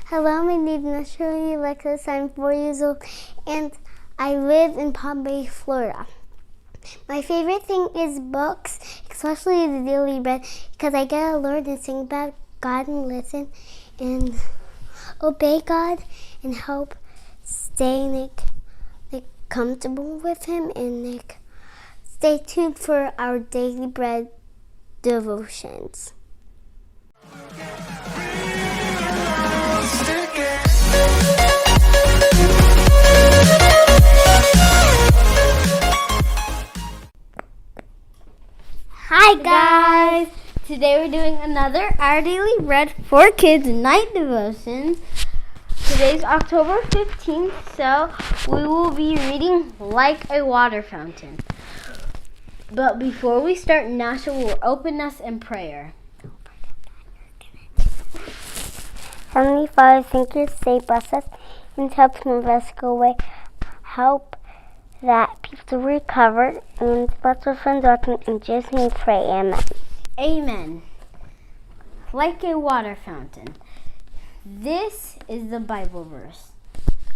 Hello, my name is Nacha. I'm 4 years old, and I live in Palm Bay, Florida. My favorite thing is books, especially the Daily Bread, because I get to learn and sing about God and listen and obey God and help stay comfortable with Him, and stay tuned for our Daily Bread devotions. Hi guys! Today we're doing another Our Daily Bread for Kids night devotion. Today's October 15th, so we will be reading Like a Water Fountain. But before we start, Nacha will open us in prayer. Heavenly Father, thank you to save us and help move us away. Help that people recover and bless our friends in Jesus' name pray. Amen. Amen. Like a water fountain. This is the Bible verse.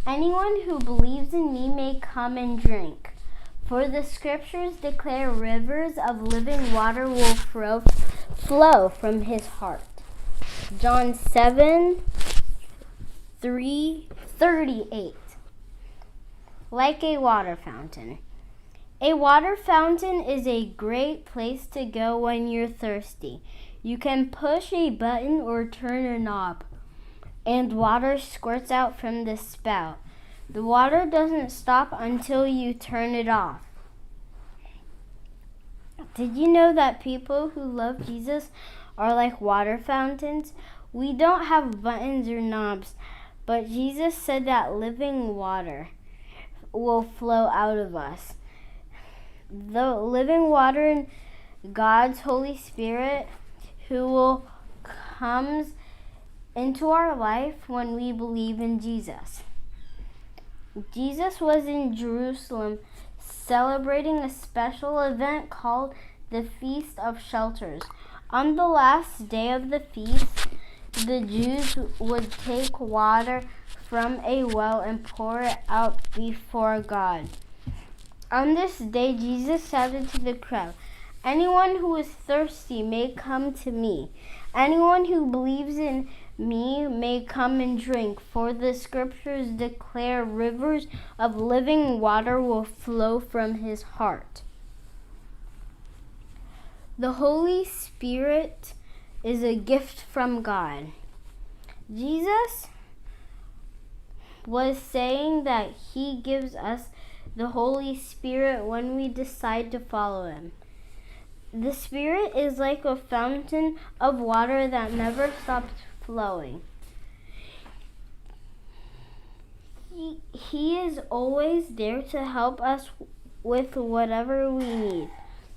Anyone who believes in me may come and drink. For the scriptures declare rivers of living water will flow from his heart. John 7:38. Like a water fountain. A water fountain is a great place to go when you're thirsty. You can push a button or turn a knob, and water squirts out from the spout. The water doesn't stop until you turn it off. Did you know that people who love Jesus are like water fountains? We don't have buttons or knobs, but Jesus said that living water will flow out of us. The living water in God's Holy Spirit who comes into our life when we believe in Jesus. Jesus was in Jerusalem celebrating a special event called the Feast of Shelters. On the last day of the feast, the Jews would take water from a well and pour it out before God. On this day, Jesus shouted to the crowd, "Anyone who is thirsty may come to me. Anyone who believes in me may come and drink, for the scriptures declare rivers of living water will flow from his heart." The Holy Spirit is a gift from God. Jesus was saying that He gives us the Holy Spirit when we decide to follow Him. The Spirit is like a fountain of water that never stops flowing. He is always there to help us with whatever we need.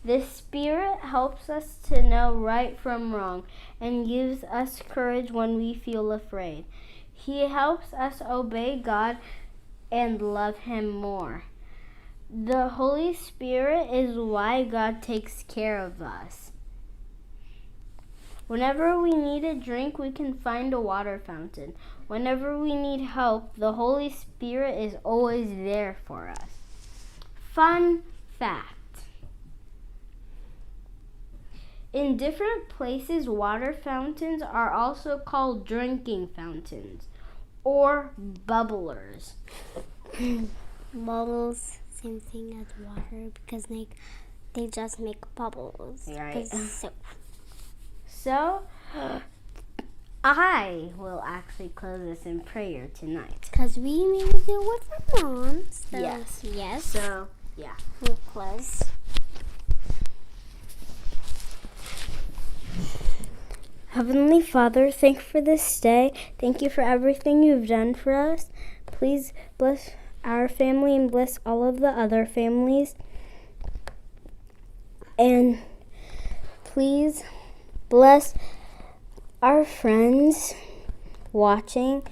The Spirit helps us to know right from wrong and gives us courage when we feel afraid. He helps us obey God and love Him more. The Holy Spirit is why God takes care of us. Whenever we need a drink, we can find a water fountain. Whenever we need help, the Holy Spirit is always there for us. Fun fact. In different places, water fountains are also called drinking fountains or bubblers. Bubbles, same thing as water, because they just make bubbles. Right. So I will actually close this in prayer tonight. Because we need to do it with our moms. So yes. So, yeah. We'll close. Heavenly Father, thank you for this day. Thank you for everything you've done for us. Please bless our family and bless all of the other families. And please bless our friends watching.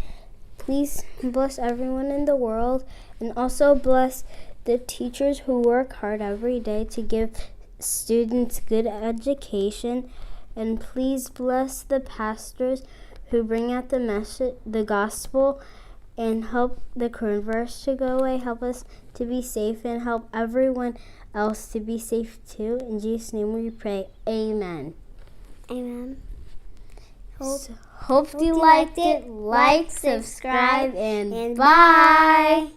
Please bless everyone in the world, and also bless the teachers who work hard every day to give students good education, and please bless the pastors who bring out the gospel, and help the coronavirus to go away. Help us to be safe and help everyone else to be safe too. In Jesus' name we pray. Amen. Amen. Hope you liked it. Like, subscribe, and bye.